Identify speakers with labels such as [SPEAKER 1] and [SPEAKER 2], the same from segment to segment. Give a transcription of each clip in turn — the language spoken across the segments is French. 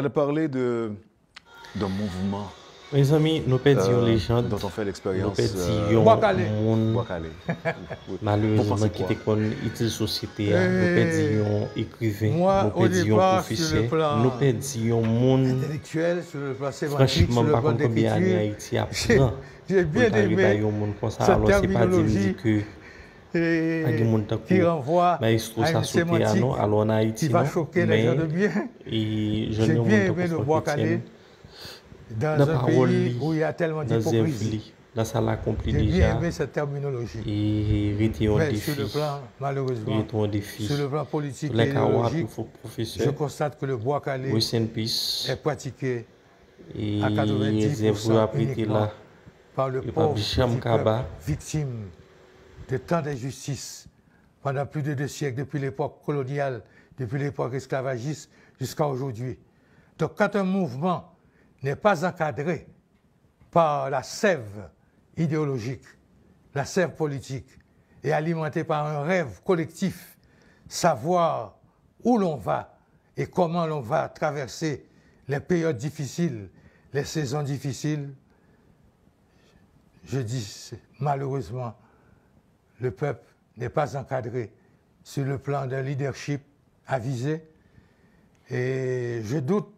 [SPEAKER 1] allez parler d'un mouvement.
[SPEAKER 2] Mes amis, nous perdions les gens
[SPEAKER 1] dont on fait l'expérience.
[SPEAKER 2] Nous perdions
[SPEAKER 1] Boakale.
[SPEAKER 2] Malheureusement, qui était comme utile société. Nous perdions écrivains, nous perdions professeurs, nous perdions monde
[SPEAKER 3] intellectuel, sur le plan sémantique,
[SPEAKER 2] franchement,
[SPEAKER 3] sur le
[SPEAKER 2] par
[SPEAKER 3] plan
[SPEAKER 2] contre, combien d'années
[SPEAKER 3] d'écriture.
[SPEAKER 2] Haïti apprend.
[SPEAKER 3] J'ai bien aimé cette terminologie qui renvoie à une sémantique qui va choquer les gens de bien. J'ai bien aimé le Boakale dans un pays où il y a tellement d'hypocrisie. J'ai bien aimé cette terminologie. Mais sur le plan, malheureusement, sur le plan politique et idéologique, je constate que le Boakale est pratiqué à 90% uniquement par le pauvre petit peuple victime de tant d'injustices pendant plus de 2 siècles, depuis l'époque coloniale, depuis l'époque esclavagiste jusqu'à aujourd'hui. Donc quand un mouvement n'est pas encadré par la sève idéologique, la sève politique, et alimenté par un rêve collectif, savoir où l'on va et comment l'on va traverser les périodes difficiles, les saisons difficiles, je dis malheureusement, le peuple n'est pas encadré sur le plan d'un leadership avisé, et je doute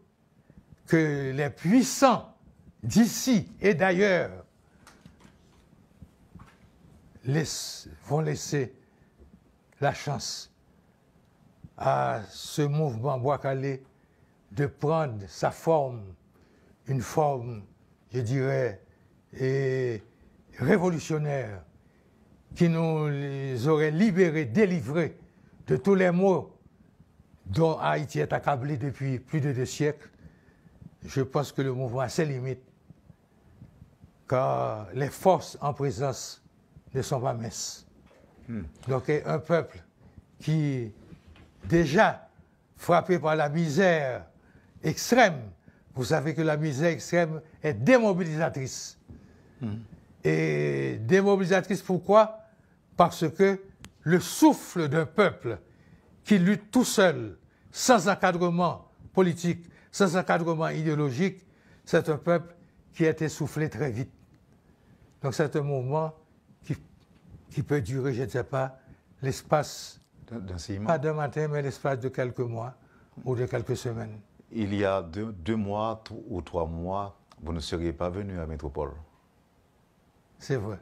[SPEAKER 3] que les puissants d'ici et d'ailleurs vont laisser la chance à ce mouvement Boakale de prendre sa forme, une forme, je dirais, révolutionnaire, qui nous aurait libérés, délivrés de tous les maux dont Haïti est accablé depuis plus de 2 siècles. Je pense que le mouvement a ses limites, car les forces en présence ne sont pas minces. Donc un peuple qui, déjà frappé par la misère extrême, vous savez que la misère extrême est démobilisatrice. Et démobilisatrice pourquoi? Parce que le souffle d'un peuple qui lutte tout seul, sans encadrement politique, sans encadrement idéologique, c'est un peuple qui est essoufflé très vite. Donc c'est un mouvement qui peut durer, je ne sais pas, l'espace, pas d'un matin, mais l'espace de quelques mois ou de quelques semaines.
[SPEAKER 1] Il y a 2 mois ou 3 mois, vous ne seriez pas venu à Métropole.
[SPEAKER 3] C'est vrai.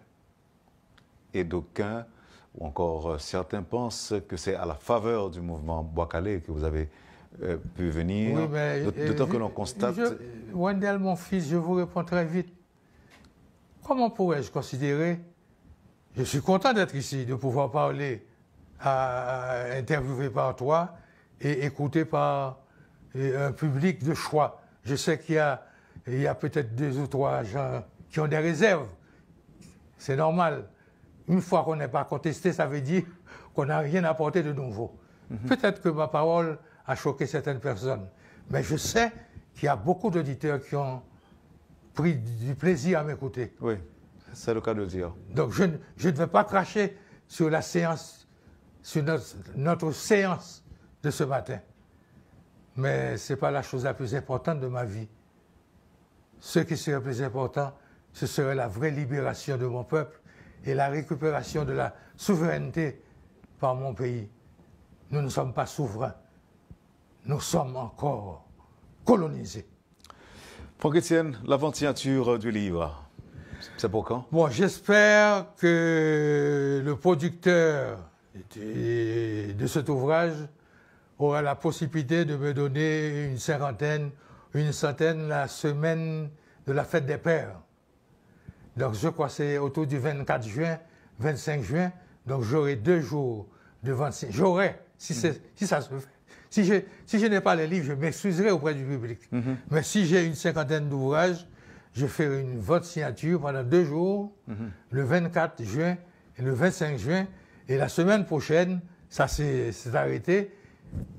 [SPEAKER 1] Et d'aucuns, ou encore certains, pensent que c'est à la faveur du mouvement Boakale que vous avez pu venir.
[SPEAKER 3] Oui, mais
[SPEAKER 1] d'autant que l'on constate...
[SPEAKER 3] Wendell, mon fils, je vous réponds très vite. Comment pourrais-je considérer... Je suis content d'être ici, de pouvoir parler, interviewé par toi et écouté par un public de choix. Je sais qu'il y a peut-être 2 ou 3 gens qui ont des réserves. C'est normal. Une fois qu'on n'est pas contesté, ça veut dire qu'on n'a rien apporté de nouveau. Peut-être que ma parole a choqué certaines personnes, mais je sais qu'il y a beaucoup d'auditeurs qui ont pris du plaisir à m'écouter.
[SPEAKER 1] Oui, c'est le cas de le dire.
[SPEAKER 3] Donc je ne vais pas cracher sur la séance, sur notre séance de ce matin. Mais ce n'est pas la chose la plus importante de ma vie. Ce qui serait plus important, ce serait la vraie libération de mon peuple et la récupération de la souveraineté par mon pays. Nous ne sommes pas souverains. Nous sommes encore colonisés.
[SPEAKER 1] Franck-Étienne, l'avant-signature du livre, c'est pour quand?
[SPEAKER 3] Bon, j'espère que le producteur de cet ouvrage aura la possibilité de me donner une cinquantaine, une centaine la semaine de la fête des pères. Donc je crois que c'est autour du 24 juin, 25 juin. Donc j'aurai 2 jours de 26. J'aurai, si ça se fait. Si je n'ai pas les livres, je m'excuserai auprès du public. Mais si j'ai une cinquantaine d'ouvrages, je ferai une vote signature pendant 2 jours, le 24 juin et le 25 juin. Et la semaine prochaine, ça s'est arrêté,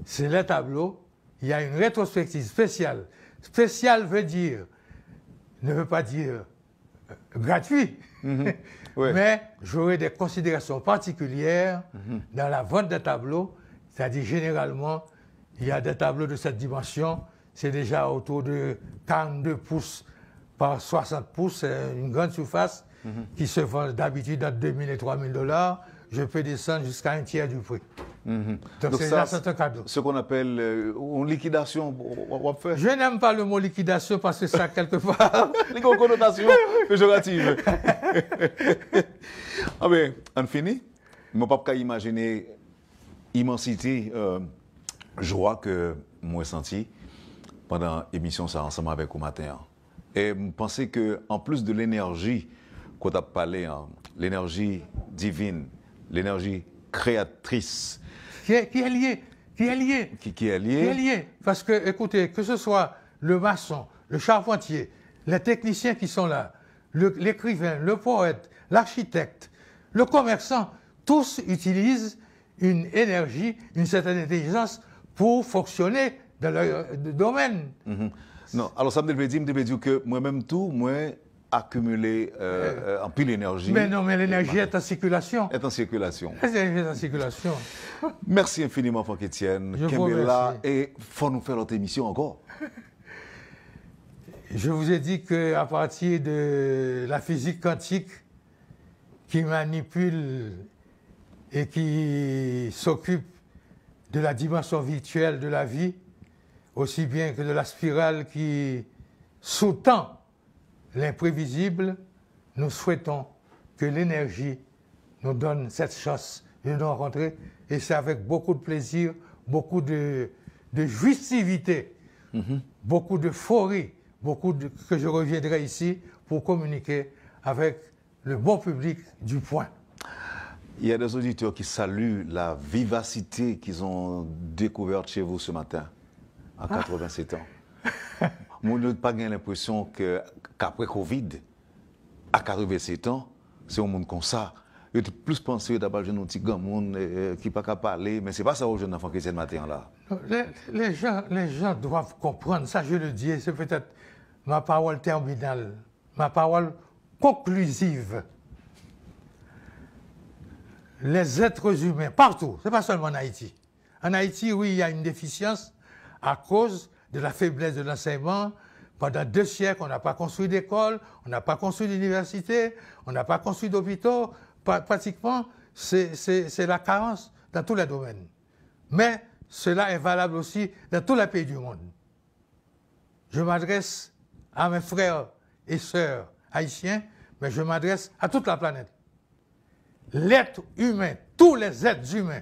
[SPEAKER 3] c'est les tableaux. Il y a une rétrospective spéciale. Spéciale ne veut pas dire gratuit,
[SPEAKER 1] Ouais.
[SPEAKER 3] mais j'aurai des considérations particulières dans la vente des tableaux, c'est-à-dire généralement, il y a des tableaux de cette dimension,
[SPEAKER 4] c'est déjà autour de 42 pouces par 60 pouces, une grande surface qui se vend d'habitude à 2 000 et 3 000 $. Je peux descendre jusqu'à un tiers du prix. Donc c'est un cadeau.
[SPEAKER 1] Ce qu'on appelle une liquidation, on va faire.
[SPEAKER 4] Je n'aime pas le mot liquidation parce que ça, quelque part...
[SPEAKER 1] Les connotations péjoratives. Ah ben, on finit. Je ne peux pas imaginer l'immensité, joie que moi j'ai senti pendant l'émission ça ensemble avec vous matin. Et je pense qu'en plus de l'énergie qu'on a parlé, l'énergie divine, l'énergie créatrice,
[SPEAKER 4] qui est lié. Qui est lié. Parce que, écoutez, que ce soit le maçon, le charpentier, les techniciens qui sont là, l'écrivain, le poète, l'architecte, le commerçant, tous utilisent une énergie, une certaine intelligence pour fonctionner dans leur domaine.
[SPEAKER 1] Non, alors ça me veut dire que moi-même tout, moi, accumuler en pile d'énergie.
[SPEAKER 4] Mais non, mais l'énergie est en circulation.
[SPEAKER 1] Est en circulation.
[SPEAKER 4] L'énergie est en circulation.
[SPEAKER 1] Merci infiniment, Franck Etienne.
[SPEAKER 4] Kembela,
[SPEAKER 1] et il faut nous faire notre émission encore.
[SPEAKER 4] Je vous ai dit qu'à partir de la physique quantique qui manipule et qui s'occupe de la dimension virtuelle de la vie, aussi bien que de la spirale qui sous-tend l'imprévisible, nous souhaitons que l'énergie nous donne cette chance de nous rencontrer, et c'est avec beaucoup de plaisir, beaucoup de jouissivité, beaucoup d'euphorie, que je reviendrai ici pour communiquer avec le bon public du Point.
[SPEAKER 1] Il y a des auditeurs qui saluent la vivacité qu'ils ont découverte chez vous ce matin, à 87 ans. Moi, je n'ai pas l'impression qu'après Covid, à 87 ans, c'est un monde comme ça. Je suis plus pensé d'abord à un petit monde qui n'est pas capable de parler, mais ce n'est pas ça aux jeunes enfants qui sont ce matin-là.
[SPEAKER 4] Les gens doivent comprendre, ça je le dis, c'est peut-être ma parole terminale, ma parole conclusive. Les êtres humains, partout, ce n'est pas seulement en Haïti. En Haïti, oui, il y a une déficience à cause de la faiblesse de l'enseignement. Pendant 2 siècles, on n'a pas construit d'école, on n'a pas construit d'université, on n'a pas construit d'hôpitaux. Pratiquement, c'est la carence dans tous les domaines. Mais cela est valable aussi dans tous les pays du monde. Je m'adresse à mes frères et sœurs haïtiens, mais je m'adresse à toute la planète. L'être humain, tous les êtres humains,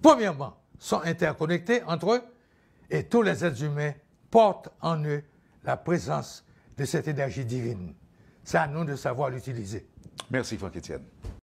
[SPEAKER 4] premièrement, sont interconnectés entre eux, et tous les êtres humains portent en eux la présence de cette énergie divine. C'est à nous de savoir l'utiliser.
[SPEAKER 1] Merci Franck Etienne.